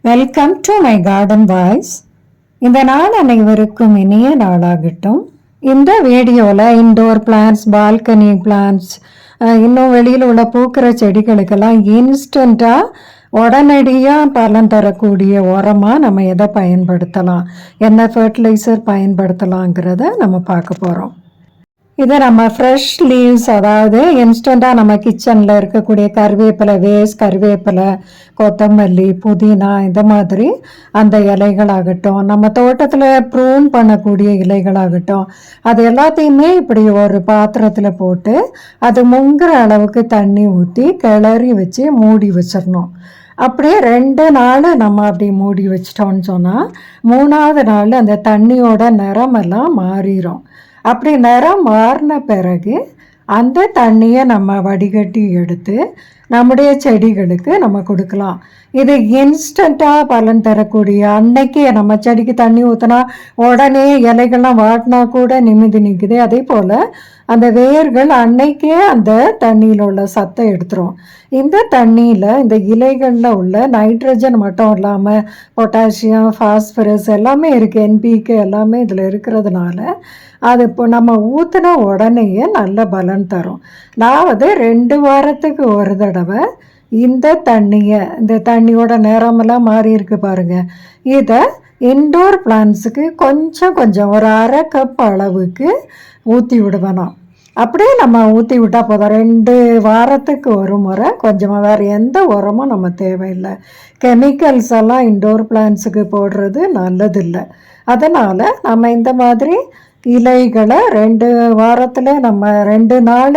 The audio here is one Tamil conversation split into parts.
Welcome to my garden voice. இந்த நாள் அனைவருக்கும் இனிய நாளாகட்டும். இந்த வீடியோவில் இன்டோர் பிளான்ட்ஸ், பால்கனி பிளான்ட்ஸ், இன்னும் வெளியில் உள்ள பூக்கிற செடிகளுக்கெல்லாம் இன்ஸ்டண்ட்டாக உடனடியாக பலன் தரக்கூடிய உரமாக நம்ம எதை பயன்படுத்தலாம், என்ன ஃபர்டிலைசர் பயன்படுத்தலாங்கிறத நம்ம பார்க்க போகிறோம். இதை நம்ம ஃப்ரெஷ் லீவ்ஸ், அதாவது இன்ஸ்டண்ட்டாக நம்ம கிச்சனில் இருக்கக்கூடிய கருவேப்பிலை வேஸ்ட், கருவேப்பிலை, கொத்தமல்லி, புதினா, இந்த மாதிரி அந்த இலைகளாகட்டும், நம்ம தோட்டத்தில் ப்ரூன் பண்ணக்கூடிய இலைகளாகட்டும், அது எல்லாத்தையுமே இப்படி ஒரு பாத்திரத்தில் போட்டு அது முங்குற அளவுக்கு தண்ணி ஊற்றி கிளறி வச்சு மூடி வச்சிடணும். அப்படியே 2 நாள் நம்ம அப்படி மூடி வச்சிட்டோம்னு சொன்னால் 3ஆவது நாள் அந்த தண்ணியோட நிறமெல்லாம் மாறிடும். அப்படி நிறம் மாறின பிறகு அந்த தண்ணியை நம்ம வடிகட்டி எடுத்து நம்முடைய செடிகளுக்கு நம்ம கொடுக்கலாம். இது இன்ஸ்டண்ட்டாக பலன் தரக்கூடிய, அன்னைக்கு நம்ம செடிக்கு தண்ணி ஊற்றினா உடனே இலைகள்லாம் வாட்டினா கூட நிமிதி நிற்குது. அதே போல் அந்த வேர்கள் அன்னைக்கே அந்த தண்ணியில் உள்ள சத்தை எடுத்துரும். இந்த தண்ணியில் இந்த இலைகளில் உள்ள நைட்ரஜன் மட்டும் இல்லாமல் பொட்டாசியம், ஃபாஸ்பரஸ் எல்லாமே இருக்குது, என்பிகே எல்லாமே இதில் இருக்கிறதுனால அது இப்போ நம்ம ஊற்றின உடனேயே நல்ல பலன் தரும். நான் 2 வாரத்துக்கு ஒரு தடவை இந்த தண்ணியை, இந்த தண்ணியோட நேரமெல்லாம் மாறி இருக்கு பாருங்கள், இதை இன்டோர் பிளான்ட்ஸுக்கு கொஞ்சம் கொஞ்சம் ஒரு 1/2 கப் அளவுக்கு ஊற்றி விடுவேணும். அப்படியே நம்ம ஊற்றி விட்டால் போதும். 2 வாரத்துக்கு ஒரு முறை கொஞ்சமாக, வேறு எந்த உரமும் நம்ம தேவையில்லை. கெமிக்கல்ஸ் எல்லாம் இன்டோர் பிளான்ட்ஸுக்கு போடுறது நல்லதில்லை. அதனால் நம்ம இந்த மாதிரி இலைகளை 2 வாரத்தில் நம்ம 2 நாள்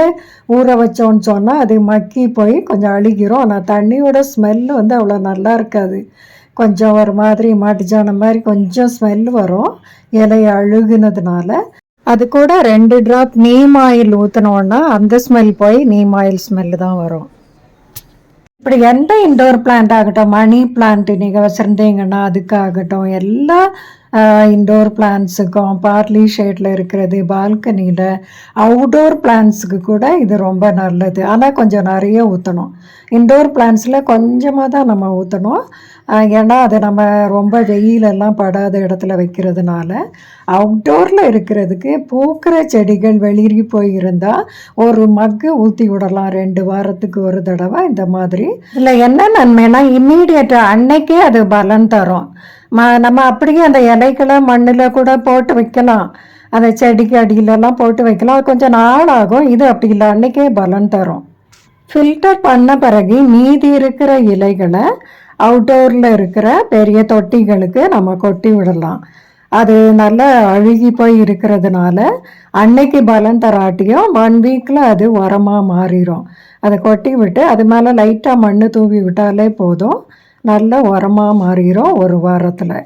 ஊற வச்சோன்னு சொன்னால் அது மக்கி போய் கொஞ்சம் அழுகிரும். ஆனால் தண்ணியோட ஸ்மெல்லு அவ்வளோ நல்லா இருக்காது. கொஞ்சம் ஒரு மாதிரி மாட்டுச்சாணம் மாதிரி கொஞ்சம் ஸ்மெல் வரும் இலை அழுகுனதுனால. அது கூட 2 ட்ராப் நீம் ஆயில் ஊற்றினோன்னா அந்த ஸ்மெல் போய் நீம் ஆயில் ஸ்மெல்லு தான் வரும். இப்படி எந்த இன்டோர் பிளான்ட் ஆகட்டும், மணி பிளான்ட் நீங்கள் வச்சுருந்தீங்கன்னா அதுக்காகட்டும், எல்லா இன்டோர் பிளான்ட்ஸுக்கும், பார்லி ஷேடில் இருக்கிறது, பால்கனியில் அவுடோர் பிளான்ட்ஸுக்கு கூட இது ரொம்ப நல்லது. ஆனால் கொஞ்சம் நிறைய ஊற்றணும். இன்டோர் பிளான்ட்ஸில் கொஞ்சமாக தான் நம்ம ஊற்றணும். ஏன்னா அது நம்ம ரொம்ப வெயிலெல்லாம் படாத இடத்துல வைக்கிறதுனால. அவுட்டோரில் இருக்கிறதுக்கு பூக்கிற செடிகள் வெளியே போயிருந்தால் ஒரு மக்கு ஊற்றி விடலாம் 2 வாரத்துக்கு ஒரு தடவை இந்த மாதிரி. இல்லை என்ன நன்மைனா இம்மீடியட்டாக அன்னைக்கே அது பலன் தரும். நம்ம அப்படியே அந்த இலைகளை மண்ணில் கூட போட்டு வைக்கலாம், அந்த செடிக்கு அடியிலெல்லாம் போட்டு வைக்கலாம். அது கொஞ்சம் நாள் ஆகும். இது அப்படி இல்லை, அன்னைக்கே பலன் தரும். ஃபில்டர் பண்ண பிறகு மீதி இருக்கிற இலைகளை அவுட்டோரில் இருக்கிற பெரிய தொட்டிகளுக்கு நம்ம கொட்டி விடலாம். அது நல்லா அழுகி போய் இருக்கிறதுனால அன்னைக்கு பலன் தராட்டியும் 1 வீக்கில் அது உரமாக மாறிடும். அதை கொட்டி விட்டு அது மேலே லைட்டாக மண் தூவி விட்டாலே போதும், நல்ல உரமாக மாறிடும் 1 வாரத்தில்.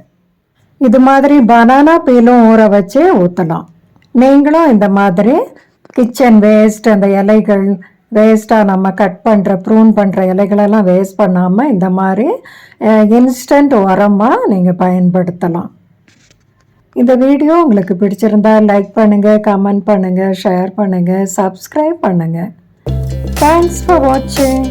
இது மாதிரி பனானா பீலும் ஊற வச்சு ஊற்றலாம். நீங்களும் இந்த மாதிரி கிச்சன் வேஸ்ட், அந்த இலைகள் வேஸ்ட்டாக நம்ம கட் பண்ணுற, ப்ரூன் பண்ணுற இலைகளெல்லாம் வேஸ்ட் பண்ணாமல் இந்த மாதிரி இன்ஸ்டன்ட் உரமாக நீங்கள் பயன்படுத்தலாம். இந்த வீடியோ உங்களுக்கு பிடிச்சிருந்தா லைக் பண்ணுங்கள், கமெண்ட் பண்ணுங்கள், ஷேர் பண்ணுங்கள், சப்ஸ்கிரைப் பண்ணுங்கள். தேங்க்ஸ் ஃபார் வாட்சிங்.